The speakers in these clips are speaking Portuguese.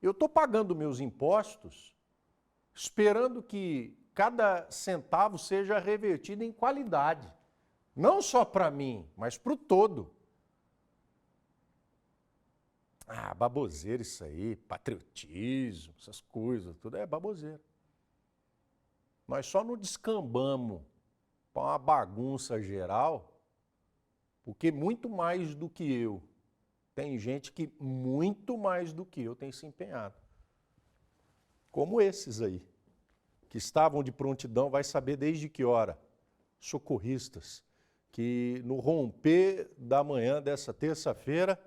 Eu estou pagando meus impostos esperando que cada centavo seja revertido em qualidade. Não só para mim, mas para o todo. Ah, baboseira isso aí, patriotismo, essas coisas, tudo é baboseira. Nós só não descambamos para uma bagunça geral, porque muito mais do que eu, tem gente que muito mais do que eu tem se empenhado. Como esses aí, que estavam de prontidão, vai saber desde que hora, socorristas, que no romper da manhã dessa terça-feira,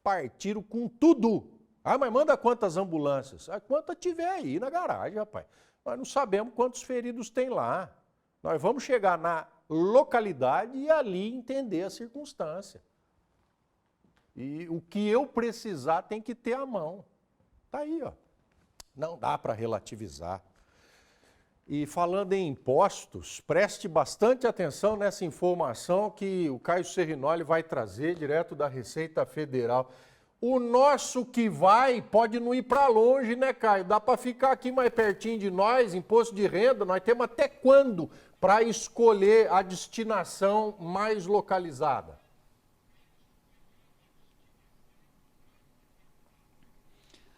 partiram com tudo. Ah, mas manda quantas ambulâncias? Ah, quanta tiver aí na garagem, rapaz. Nós não sabemos quantos feridos tem lá. Nós vamos chegar na localidade e ali entender a circunstância. E o que eu precisar tem que ter à mão. Está aí, ó. Não dá para relativizar. E falando em impostos, preste bastante atenção nessa informação que o Caio Serrinoli vai trazer direto da Receita Federal. O nosso que vai pode não ir para longe, né, Caio? Dá para ficar aqui mais pertinho de nós, imposto de renda, nós temos até quando para escolher a destinação mais localizada?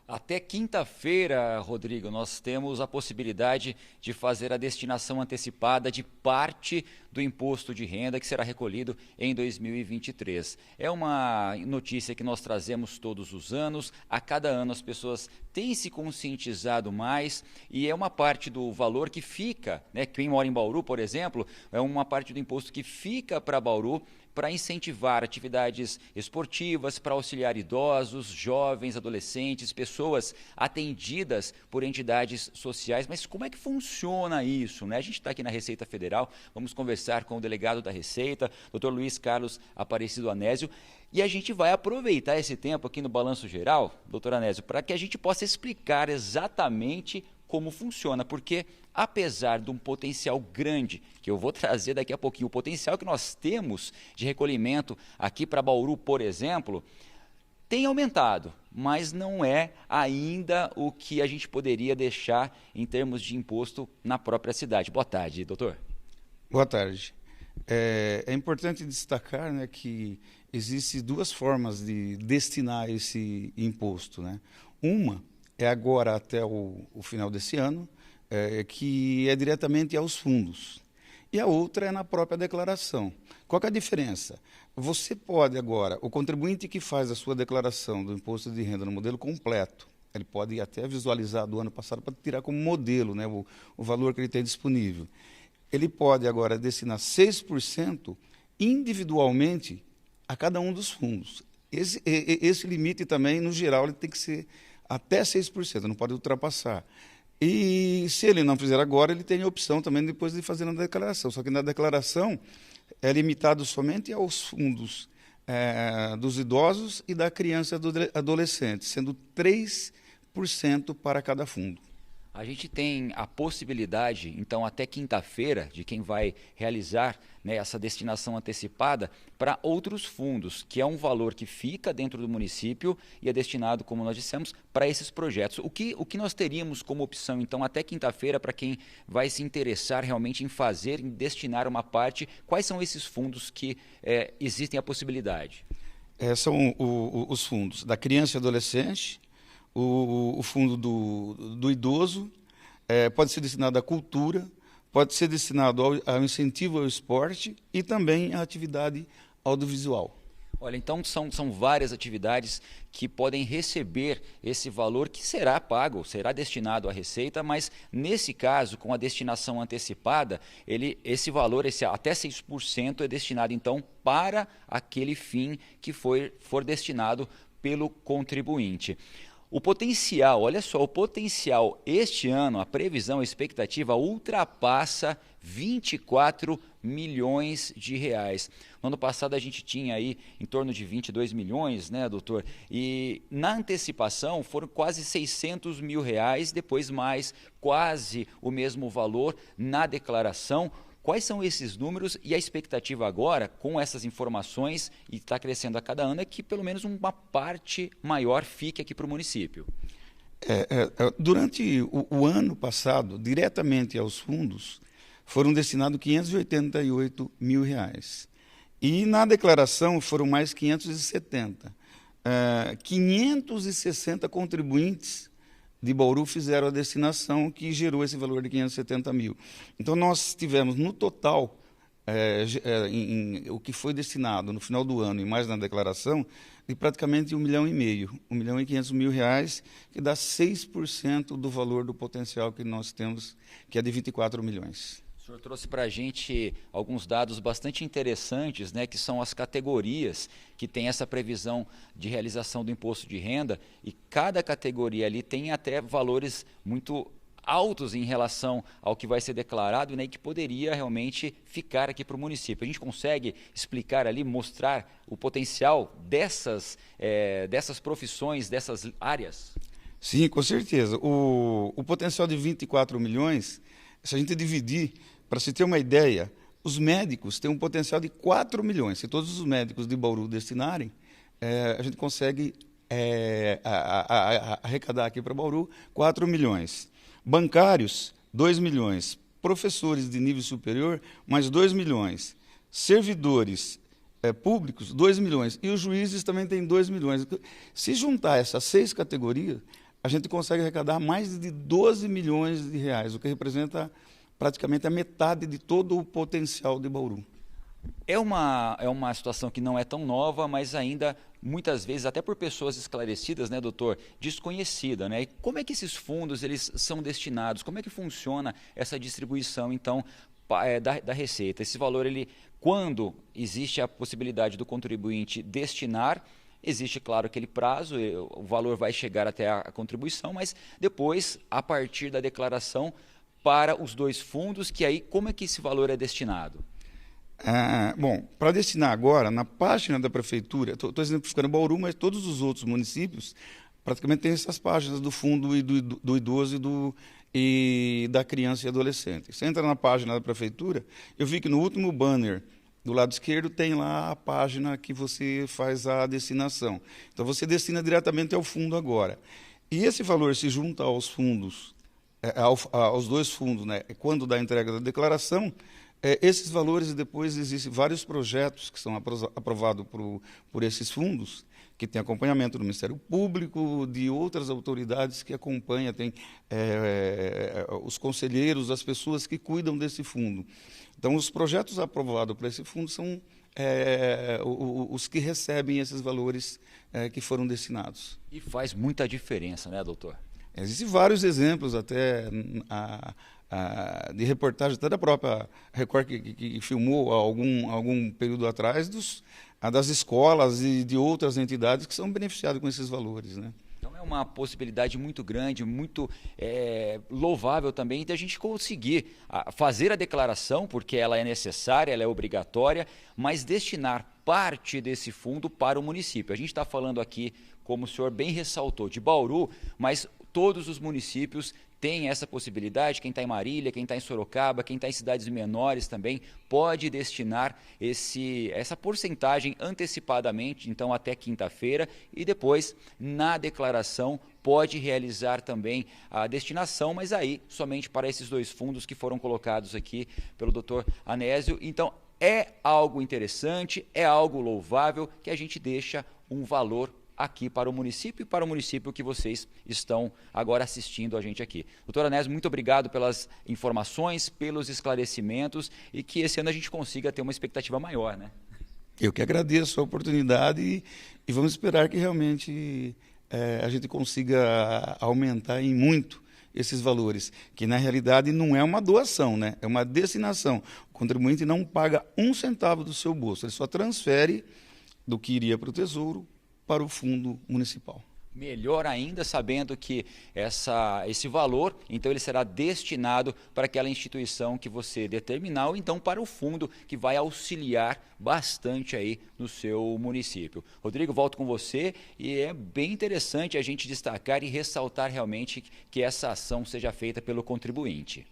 Até quinta-feira, Rodrigo, nós temos a possibilidade de fazer a destinação antecipada de parte do imposto de renda que será recolhido em 2023. É uma notícia que nós trazemos todos os anos. A cada ano as pessoas têm se conscientizado mais e é uma parte do valor que fica, né? Quem mora em Bauru, por exemplo, é uma parte do imposto que fica para Bauru para incentivar atividades esportivas, para auxiliar idosos, jovens, adolescentes, pessoas atendidas por entidades sociais. Mas como é que funciona isso, né? A gente está aqui na Receita Federal, vamos conversar com o delegado da Receita, Dr. Luiz Carlos Aparecido Anésio, e a gente vai aproveitar esse tempo aqui no Balanço Geral, doutor Anésio, para que a gente possa explicar exatamente como funciona, porque apesar de um potencial grande, que eu vou trazer daqui a pouquinho, o potencial que nós temos de recolhimento aqui para Bauru, por exemplo, tem aumentado, mas não é ainda o que a gente poderia deixar em termos de imposto na própria cidade. Boa tarde, doutor. Boa tarde. É importante destacar, né, que existem duas formas de destinar esse imposto, né? Uma é agora até o final desse ano, que é diretamente aos fundos. E a outra é na própria declaração. Qual que é a diferença? Você pode agora, o contribuinte que faz a sua declaração do imposto de renda no modelo completo, ele pode até visualizar do ano passado para tirar como modelo, né, o valor que ele tem disponível. Ele pode agora destinar 6% individualmente a cada um dos fundos. Esse limite também, no geral, ele tem que ser até 6%, não pode ultrapassar. E se ele não fizer agora, ele tem a opção também depois de fazer na declaração. Só que na declaração é limitado somente aos fundos dos idosos e da criança e do adolescente, sendo 3% para cada fundo. A gente tem a possibilidade, então, até quinta-feira, de quem vai realizar, né, essa destinação antecipada para outros fundos, que é um valor que fica dentro do município e é destinado, como nós dissemos, para esses projetos. O que nós teríamos como opção, então, até quinta-feira, para quem vai se interessar realmente em fazer, em destinar uma parte? Quais são esses fundos que existem a possibilidade? São os fundos da criança e adolescente, o fundo do idoso, pode ser destinado à cultura, pode ser destinado ao incentivo ao esporte e também à atividade audiovisual. Olha, então são várias atividades que podem receber esse valor que será pago, será destinado à Receita, mas nesse caso, com a destinação antecipada, esse valor, esse até 6%, é destinado então para aquele fim que for destinado pelo contribuinte. O potencial, olha só, o potencial este ano, a previsão, a expectativa ultrapassa 24 milhões de reais. No ano passado a gente tinha aí em torno de 22 milhões, né, doutor? E na antecipação foram quase 600 mil reais, depois mais quase o mesmo valor na declaração. Quais são esses números e a expectativa agora, com essas informações, e está crescendo a cada ano, é que pelo menos uma parte maior fique aqui para o município? Durante o ano passado, diretamente aos fundos, foram destinados R$ 588 mil. E na declaração foram mais 570. 560 contribuintes de Bauru fizeram a destinação que gerou esse valor de 570 mil. Então, nós tivemos no total, o que foi destinado no final do ano e mais na declaração, de praticamente R$ 1,5 milhão, R$ 1,5 mil, que dá 6% do valor do potencial que nós temos, que é de 24 milhões. O senhor trouxe para a gente alguns dados bastante interessantes, né, que são as categorias que têm essa previsão de realização do imposto de renda, e cada categoria ali tem até valores muito altos em relação ao que vai ser declarado, né, e que poderia realmente ficar aqui para o município. A gente consegue explicar ali, mostrar o potencial dessas profissões, dessas áreas? Sim, com certeza. O potencial de 24 milhões, se a gente dividir, para se ter uma ideia, os médicos têm um potencial de 4 milhões. Se todos os médicos de Bauru destinarem, a gente consegue arrecadar aqui para Bauru 4 milhões. Bancários, 2 milhões. Professores de nível superior, mais 2 milhões. Servidores públicos, 2 milhões. E os juízes também têm 2 milhões. Se juntar essas 6 categorias, a gente consegue arrecadar mais de 12 milhões de reais, o que representa praticamente a metade de todo o potencial de Bauru. É uma situação que não é tão nova, mas ainda, muitas vezes, até por pessoas esclarecidas, né, doutor, desconhecida, né? E como é que esses fundos eles são destinados? Como é que funciona essa distribuição, então, da receita? Esse valor, quando existe a possibilidade do contribuinte destinar, existe, claro, aquele prazo, o valor vai chegar até a contribuição, mas depois, a partir da declaração, para os dois fundos, que aí, como é que esse valor é destinado? Bom, para destinar agora, na página da prefeitura, estou exemplificando Bauru, mas todos os outros municípios praticamente têm essas páginas do fundo do idoso e da criança e adolescente. Você entra na página da prefeitura, eu vi que no último banner do lado esquerdo tem lá a página que você faz a destinação. Então você destina diretamente ao fundo agora. E esse valor se junta aos fundos, aos dois fundos, né, quando da entrega da declaração. Esses valores, depois existem vários projetos que são aprovados por esses fundos, que tem acompanhamento do Ministério Público, de outras autoridades que acompanham, tem os conselheiros, as pessoas que cuidam desse fundo. Então, os projetos aprovados por esse fundo são os que recebem esses valores que foram destinados. E faz muita diferença, né, doutor? Existem vários exemplos até de reportagem, até da própria Record, que filmou algum período atrás, das escolas e de outras entidades que são beneficiadas com esses valores, né? Então é uma possibilidade muito grande, muito louvável também de a gente conseguir fazer a declaração, porque ela é necessária, ela é obrigatória, mas destinar parte desse fundo para o município. A gente está falando aqui, como o senhor bem ressaltou, de Bauru, mas todos os municípios têm essa possibilidade. Quem está em Marília, quem está em Sorocaba, quem está em cidades menores também pode destinar essa porcentagem antecipadamente, então até quinta-feira, e depois na declaração pode realizar também a destinação, mas aí somente para esses dois fundos que foram colocados aqui pelo doutor Anésio. Então é algo interessante, é algo louvável, que a gente deixa um valor aqui para o município e para o município que vocês estão agora assistindo a gente aqui. Doutor Anésio, muito obrigado pelas informações, pelos esclarecimentos, e que esse ano a gente consiga ter uma expectativa maior, né? Eu que agradeço a oportunidade e vamos esperar que realmente a gente consiga aumentar em muito esses valores, que na realidade não é uma doação, né? É uma destinação. O contribuinte não paga um centavo do seu bolso, ele só transfere do que iria para o Tesouro para o fundo municipal. Melhor ainda, sabendo que esse valor, então ele será destinado para aquela instituição que você determinar, ou então para o fundo que vai auxiliar bastante aí no seu município. Rodrigo, volto com você, e é bem interessante a gente destacar e ressaltar realmente que essa ação seja feita pelo contribuinte.